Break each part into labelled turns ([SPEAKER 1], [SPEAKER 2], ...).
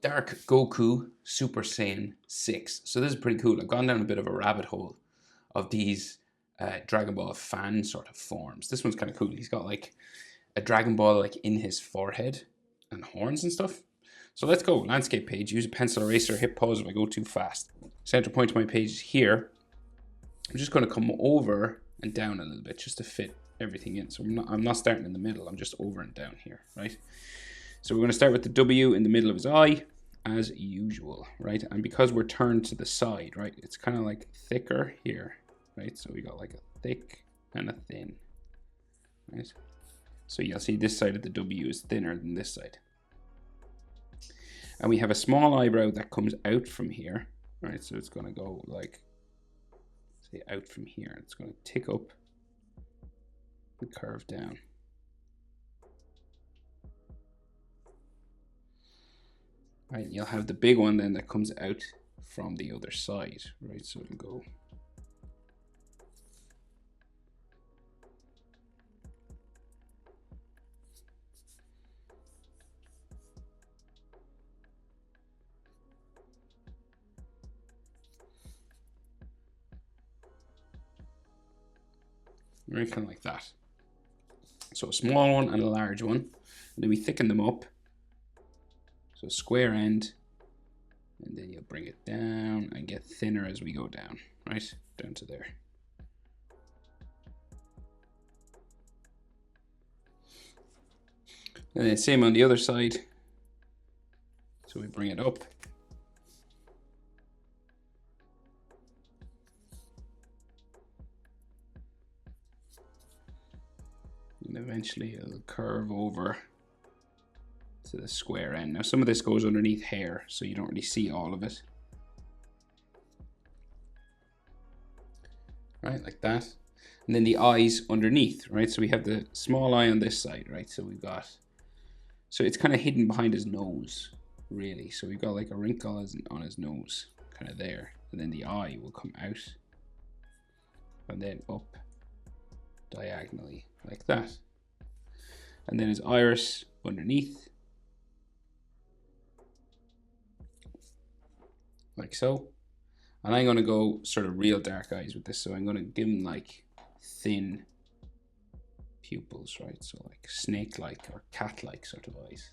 [SPEAKER 1] Dark Goku Super Saiyan 6. So this is pretty cool. I've gone down a bit of a rabbit hole of these Dragon Ball fan sort of forms. This one's kind of cool. He's got like a Dragon Ball like in his forehead and horns and stuff. So let's go. Landscape page. Use a pencil eraser. Hit pause if I go too fast. Center point to my page is here. I'm just going to come over and down a little bit just to fit everything in. So I'm not starting in the middle. I'm just over and down here, right? So we're going to start with the W in the middle of his eye, as usual, right? And because we're turned to the side, right, it's kind of like thicker here, right? So we got like a thick and a thin, right? So you'll see this side of the W is thinner than this side. And we have a small eyebrow that comes out from here, right? So it's going to go like, say, out from here. It's going to tick up and curve down. Right, you'll have the big one then that comes out from the other side, right? So it'll go right, kind of like that. So a small one and a large one, and then we thicken them up. So square end, and then you'll bring it down and get thinner as we go down, right? Down to there. And then same on the other side. So we bring it up. And eventually it'll curve over to the square end. Now some of this goes underneath hair, so you don't really see all of it. Right, like that. And then the eyes underneath, right? So we have the small eye on this side, right? So we've got, so it's kind of hidden behind his nose, really. So we've got like a wrinkle on his nose, kind of there. And then the eye will come out and then up diagonally like that. And then his iris underneath, like so. And I'm going to go sort of real dark eyes with this. So I'm going to give him like thin pupils, right? So like snake-like or cat-like sort of eyes.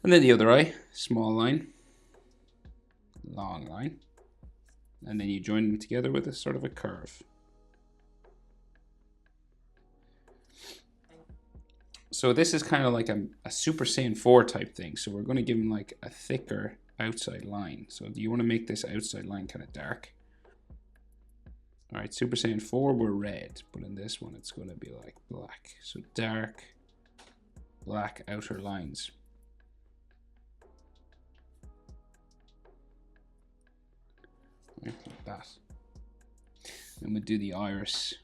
[SPEAKER 1] And then the other eye, small line, long line. And then you join them together with a sort of a curve. So this is kind of like a Super Saiyan 4 type thing. So we're going to give him like a thicker outside line. So do you want to make this outside line kind of dark? All right, Super Saiyan 4 we're red, but in this one it's going to be like black. So dark, black outer lines. Right, like that. Then we'll do the iris.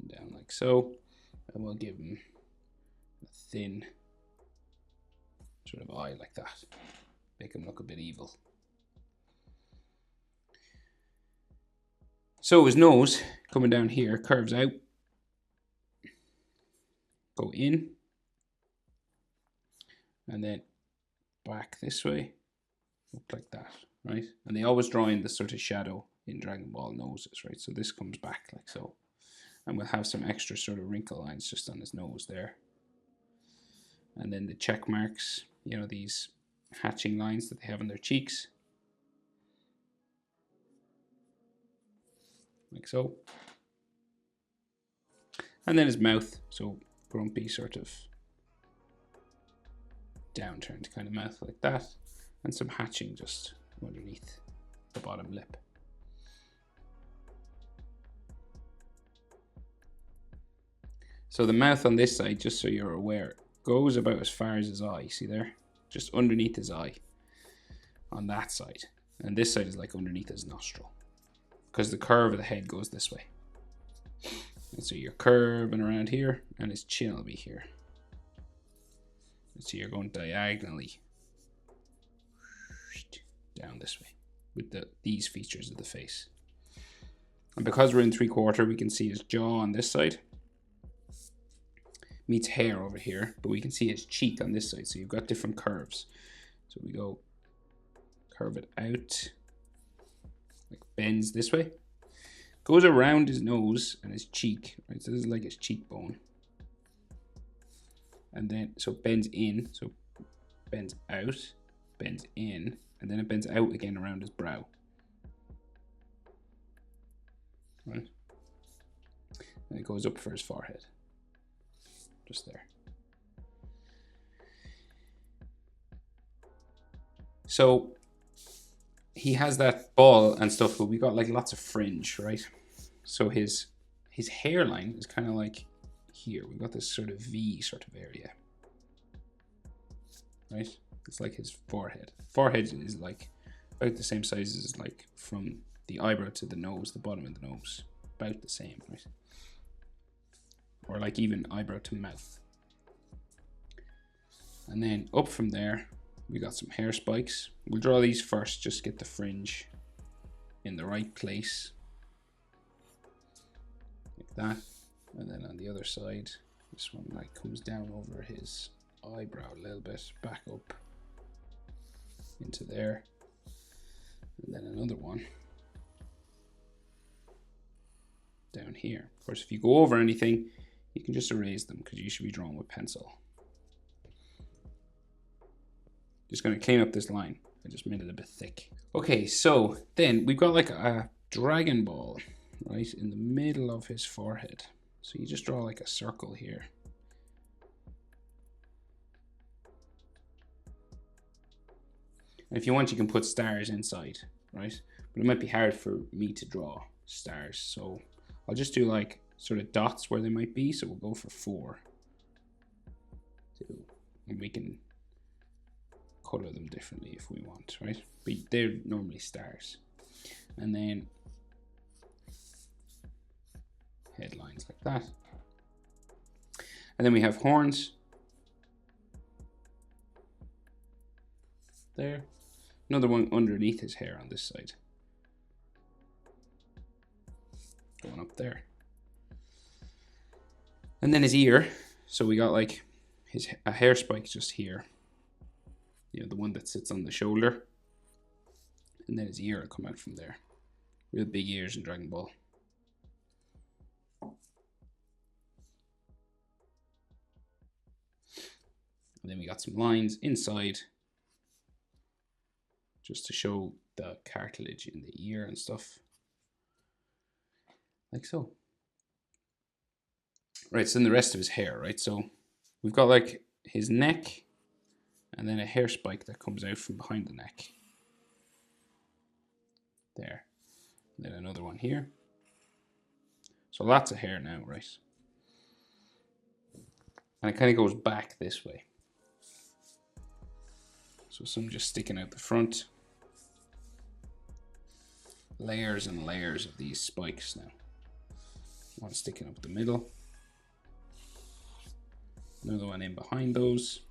[SPEAKER 1] Down like so, and we'll give him a thin sort of eye like that, make him look a bit evil. So his nose coming down here curves out, go in, and then back this way, up like that, right? And they always draw in the sort of shadow in Dragon Ball noses, right? So this comes back like so. And we'll have some extra sort of wrinkle lines just on his nose there. And then the check marks, you know, these hatching lines that they have on their cheeks. Like so. And then his mouth, so grumpy sort of downturned kind of mouth like that. And some hatching just underneath the bottom lip. So the mouth on this side, just so you're aware, goes about as far as his eye. See there? Just underneath his eye on that side. And this side is like underneath his nostril, because the curve of the head goes this way. And so you're curving around here, and his chin will be here. And so you're going diagonally down this way. with these features of the face. And because we're in 3/4, we can see his jaw on this side. Meets hair over here, but we can see his cheek on this side. So you've got different curves. So we go curve it out, like bends this way. Goes around his nose and his cheek, right? So this is like his cheekbone. And then, so it bends in, so bends out, bends in, and then it bends out again around his brow. Right? And it goes up for his forehead. Just there. So he has that ball and stuff, but we got like lots of fringe, right? So his hairline is kind of like here. We got this sort of V sort of area, right? It's like his forehead. Forehead is like about the same size as like from the eyebrow to the nose, the bottom of the nose, about the same, right? Or like even eyebrow to mouth. And then up from there, we got some hair spikes. We'll draw these first, just get the fringe in the right place. Like that. And then on the other side, this one like comes down over his eyebrow a little bit, back up into there. And then another one down here. Of course, if you go over anything, you can just erase them because you should be drawing with pencil. Just going to clean up this line. I just made it a bit thick. Okay, so then we've got like a Dragon Ball right in the middle of his forehead. So you just draw like a circle here. And if you want, you can put stars inside, right? But it might be hard for me to draw stars. So I'll just do like sort of dots where they might be. So we'll go for 4. 2. And we can color them differently if we want, right? But they're normally stars. And then headlines like that. And then we have horns. There. Another one underneath his hair on this side. Going up there. And then his ear. So we got like a hair spike just here. You know, the one that sits on the shoulder. And then his ear will come out from there. Real big ears in Dragon Ball. And then we got some lines inside. Just to show the cartilage in the ear and stuff. Like so. Right, so then the rest of his hair, right? So we've got like his neck and then a hair spike that comes out from behind the neck. There. And then another one here. So lots of hair now, right? And it kind of goes back this way. So some just sticking out the front. Layers and layers of these spikes now. One sticking up the middle. Another one in behind those.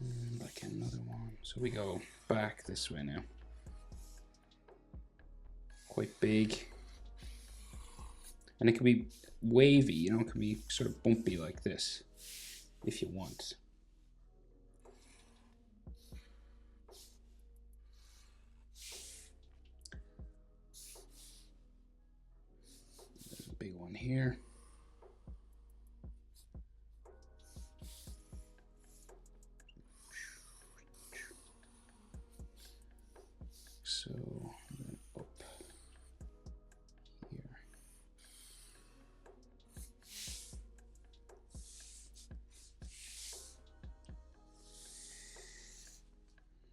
[SPEAKER 1] And like another one. So we go back this way now. Quite big. And it can be wavy, you know, it can be sort of bumpy like this if you want. There's a big one here. So up here.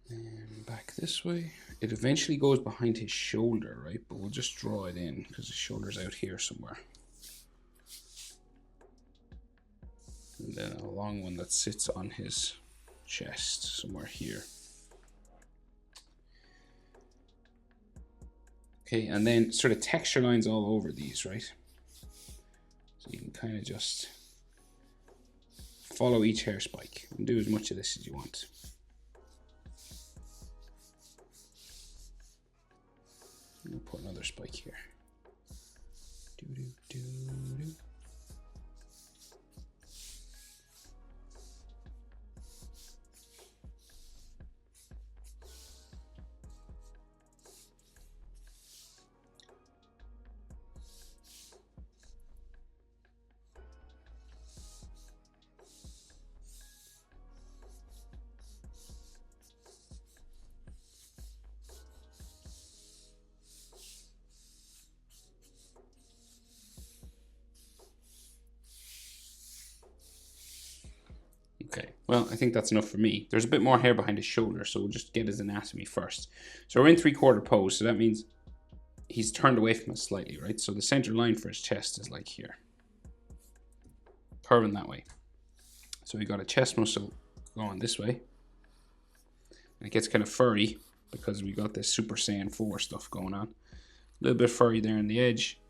[SPEAKER 1] And back this way. It eventually goes behind his shoulder, right? But we'll just draw it in because his shoulder's out here somewhere. And then a long one that sits on his chest somewhere here. Okay, and then sort of texture lines all over these, right? So you can kind of just follow each hair spike and do as much of this as you want. I'll put another spike here. Do, do, do, do. Okay, well, I think that's enough for me. There's a bit more hair behind his shoulder, so we'll just get his anatomy first. So we're in 3/4 pose, so that means he's turned away from us slightly, right? So the center line for his chest is like here, curving that way. So we got a chest muscle going this way. And it gets kind of furry because we got this Super Saiyan 4 stuff going on. A little bit furry there in the edge,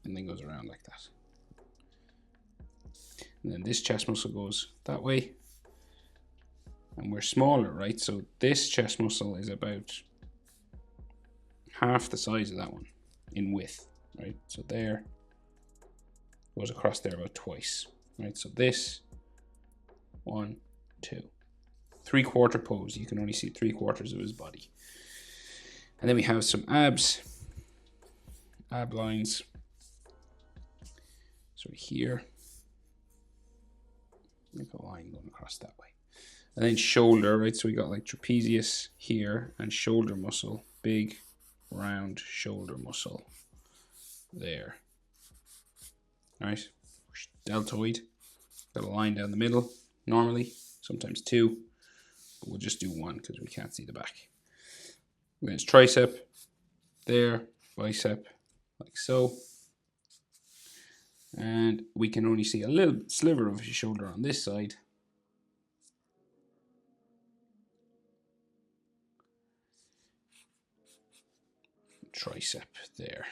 [SPEAKER 1] and then goes around like that. And then this chest muscle goes that way. And we're smaller, right? So this chest muscle is about half the size of that one in width, right? So there goes across there about twice, right? So this, 1, 2. 3/4 pose. You can only see 3/4 of his body. And then we have some abs, ab lines. So here. Make a line going across that way. And then shoulder, right? So we got like trapezius here and shoulder muscle, big, round shoulder muscle there. All right, deltoid, got a line down the middle normally, sometimes 2, but we'll just do 1 because we can't see the back. Then it's tricep there, bicep, like so. And we can only see a little sliver of his shoulder on this side. Tricep there.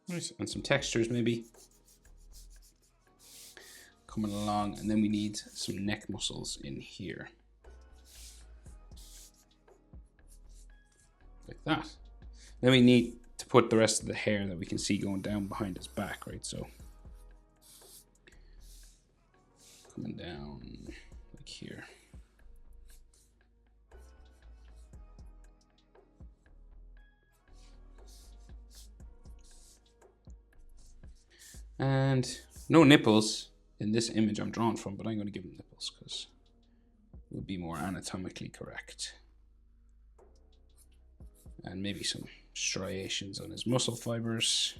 [SPEAKER 1] Nice. And some textures maybe coming along. And then we need some neck muscles in here. Like that. Then we need to put the rest of the hair that we can see going down behind his back, right? So coming down like here. And no nipples in this image I'm drawn from, but I'm going to give him nipples because it would be more anatomically correct. And maybe some striations on his muscle fibers.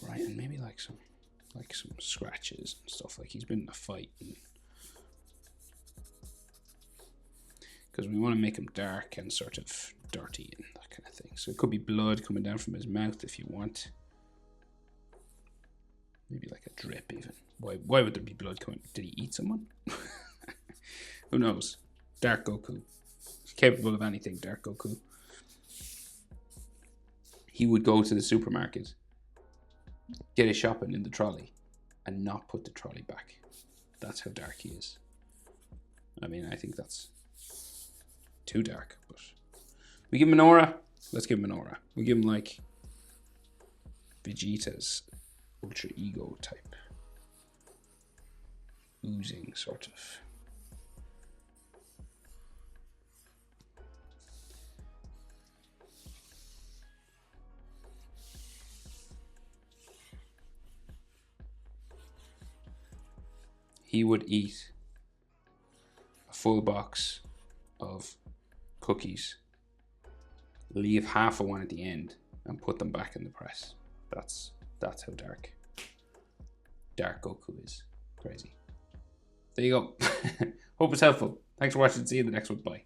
[SPEAKER 1] Right, and maybe like some scratches and stuff, like he's been in a fight. Because we want to make him dark and sort of dirty and that kind of thing. So it could be blood coming down from his mouth if you want. Maybe like a drip even. Why would there be blood coming? Did he eat someone? Who knows? Dark Goku. He's capable of anything, Dark Goku. He would go to the supermarket, get his shopping in the trolley, and not put the trolley back. That's how dark he is. I mean, I think that's too dark, but we give him an aura. Let's give him an aura. We give him like Vegeta's ultra ego type, oozing sort of. He would eat a full box of cookies, leave half of one at the end, and put them back in the press. That's how dark Goku is. Crazy. There you go. Hope it's helpful. Thanks for watching. See you in the next one. Bye.